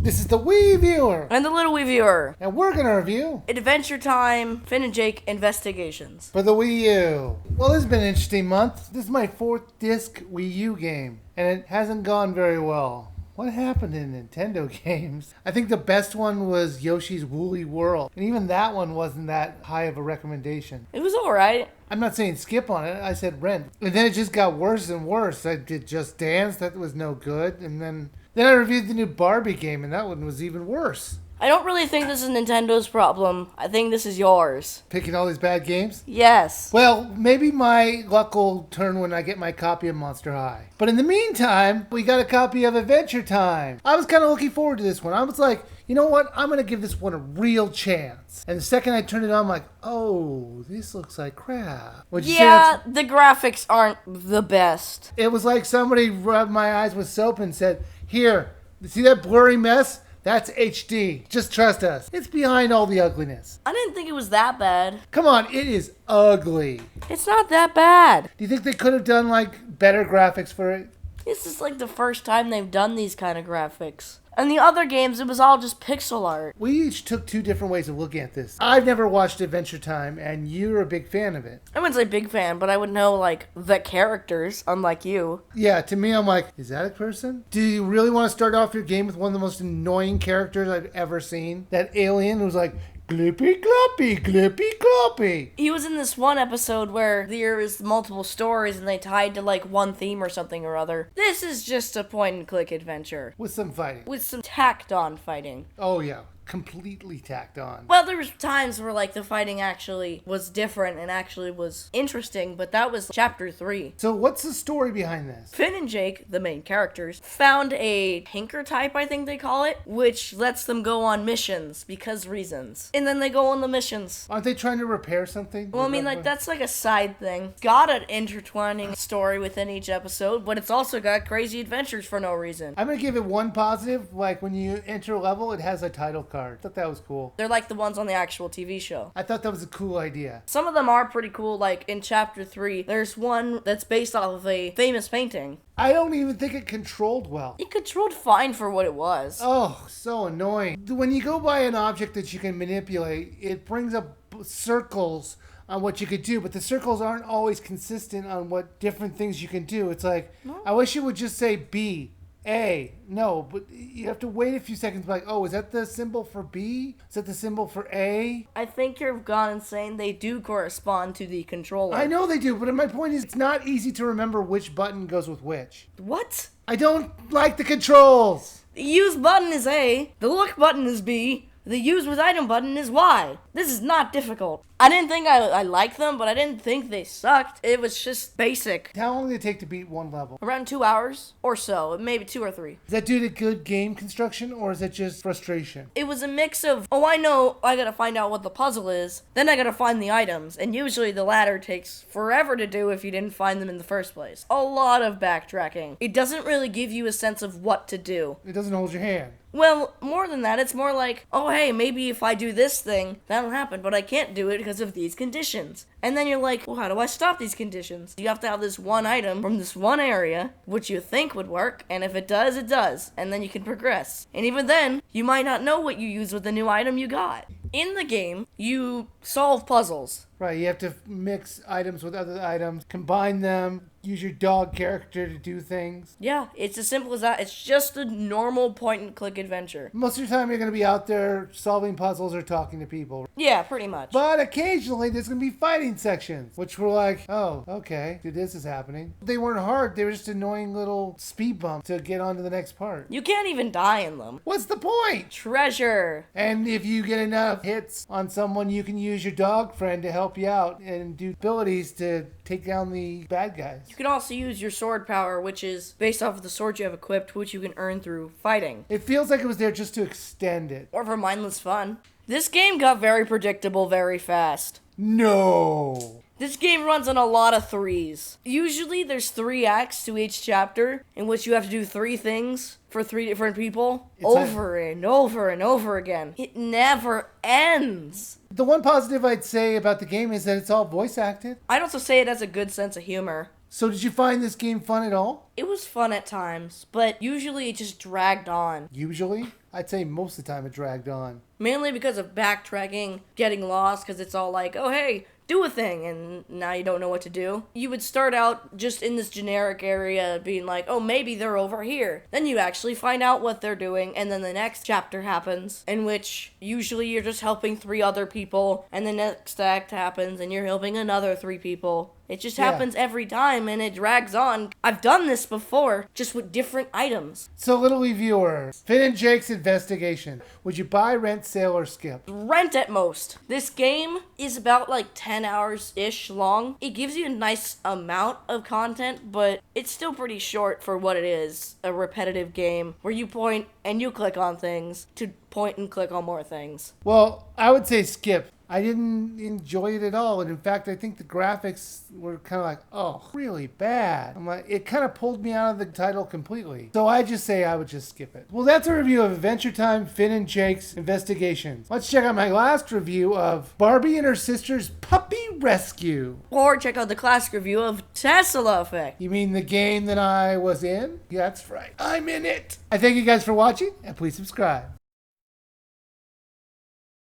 This is the Wiiviewer! And the LilWiiviewer. And we're gonna review Adventure Time, Finn and Jake Investigations. for the Wii U. Well, this has been an interesting month. This is my 4th disc Wii U game, and it hasn't gone very well. What happened in Nintendo games? I think the best one was Yoshi's Woolly World, and even that one wasn't that high of a recommendation. It was alright. I'm not saying skip on it, I said rent. And then it just got worse and worse. I did Just Dance, that was no good, and then I reviewed the new Barbie game, and that one was even worse. I don't really think this is Nintendo's problem. I think this is yours. Picking all these bad games? Yes. Well, maybe my luck will turn when I get my copy of Monster High. But in the meantime, we got a copy of Adventure Time. I was kind of looking forward to this one. I was like, you know what? I'm going to give this one a real chance. And the second I turned it on, I'm like, oh, this looks like crap. Would you say the graphics aren't the best. it was like somebody rubbed my eyes with soap and said, here, see that blurry mess? That's HD. Just trust us. It's behind all the ugliness. I didn't think it was that bad. Come on, it is ugly. It's not that bad. Do you think they could have done like better graphics for it? This is like the first time they've done these kind of graphics. And the other games, it was all just pixel art. We each took 2 different ways of looking at this. I've never watched Adventure Time, and you're a big fan of it. I wouldn't say big fan, but I would know, like, the characters, unlike you. Yeah, to me, I'm like, is that a person? Do you really want to start off your game with one of the most annoying characters I've ever seen? That alien who's like, Glippy Gloppy, Glippy Gloppy. He was in this one episode where there was multiple stories and they tied to like one theme or something or other. This is just a point and click adventure. With some fighting. With some tacked on fighting. Oh, yeah. Completely tacked on. Well, there was times where like the fighting actually was different and actually was interesting, but that was chapter 3. So what's the story behind this? Finn and Jake, the main characters, found a tinker type, I think they call it, which lets them go on missions because reasons. And then they go on the missions. Aren't they trying to repair something? Well, I mean, like, that's like a side thing. It's got an intertwining story within each episode, but it's also got crazy adventures for no reason. I'm going to give it one positive. Like, when you enter a level, it has a title card. I thought that was cool. They're like the ones on the actual TV show. I thought that was a cool idea. Some of them are pretty cool, like in chapter 3, there's one that's based off of a famous painting. I don't even think it controlled well. It controlled fine for what it was. Oh, so annoying. When you go by an object that you can manipulate, it brings up circles on what you could do, but the circles aren't always consistent on what different things you can do. It's like, I wish it would just say B. A. No, but you have to wait a few seconds like, oh, is that the symbol for B? Is that the symbol for A? I think you've gone insane. They do correspond to the controller. I know they do, but my point is it's not easy to remember which button goes with which. What? I don't like the controls. The use button is A, the look button is B, the use with item button is Y. This is not difficult. I didn't think I liked them, but I didn't think they sucked. It was just basic. How long did it take to beat one level? Around 2 hours or so, maybe 2 or 3. Is that due to good game construction, or is it just frustration? It was a mix of, oh, I know I gotta find out what the puzzle is, then I gotta find the items, and usually the latter takes forever to do if you didn't find them in the first place. A lot of backtracking. It doesn't really give you a sense of what to do. It doesn't hold your hand. Well, more than that, it's more like, oh hey, maybe if I do this thing, that'll happen, but I can't do it because of these conditions. And then you're like, well, how do I stop these conditions? You have to have this one item from this one area, which you think would work, and if it does, it does. And then you can progress. And even then, you might not know what you use with the new item you got. In the game, you solve puzzles. Right, you have to mix items with other items, combine them, use your dog character to do things. Yeah, it's as simple as that. It's just a normal point-and-click adventure. Most of the time you're going to be out there solving puzzles or talking to people. Yeah, pretty much. But occasionally there's going to be fighting sections, which were like, oh, okay, this is happening. They weren't hard, they were just annoying little speed bumps to get on to the next part. You can't even die in them. What's the point? Treasure. And if you get enough hits on someone, you can use your dog friend to help you out and do abilities to take down the bad guys. You can also use your sword power, which is based off of the sword you have equipped, which you can earn through fighting. It feels like it was there just to extend it. Or for mindless fun. This game got very predictable very fast. No. This game runs on a lot of 3s. Usually there's 3 acts to each chapter in which you have to do 3 things for 3 different people over and over and over again. It never ends. The one positive I'd say about the game is that it's all voice acted. I'd also say it has a good sense of humor. So did you find this game fun at all? It was fun at times, but usually it just dragged on. Usually? I'd say most of the time it dragged on. Mainly because of backtracking, getting lost, because it's all like, oh hey, do a thing, and now you don't know what to do. You would start out just in this generic area being like, oh, maybe they're over here. Then you actually find out what they're doing, and then the next chapter happens, in which usually you're just helping 3 other people, and the next act happens, and you're helping another 3 people. It just happens every time, and it drags on. I've done this before, just with different items. So, LilWiiviewer, Finn and Jake's investigation. Would you buy, rent, sale, or skip? Rent at most. This game is about like 10 hours-ish long. It gives you a nice amount of content, but it's still pretty short for what it is. A repetitive game where you point and you click on things to point and click on more things. Well, I would say skip. I didn't enjoy it at all. And in fact, I think the graphics were kind of like, oh, really bad. I'm like, it kind of pulled me out of the title completely. So I just say I would just skip it. Well, that's a review of Adventure Time, Finn and Jake's Investigations. Let's check out my last review of Barbie and her sister's Puppy Rescue. Or check out the classic review of Tesla Effect. You mean the game that I was in? Yeah, that's right. I'm in it. I thank you guys for watching, and please subscribe.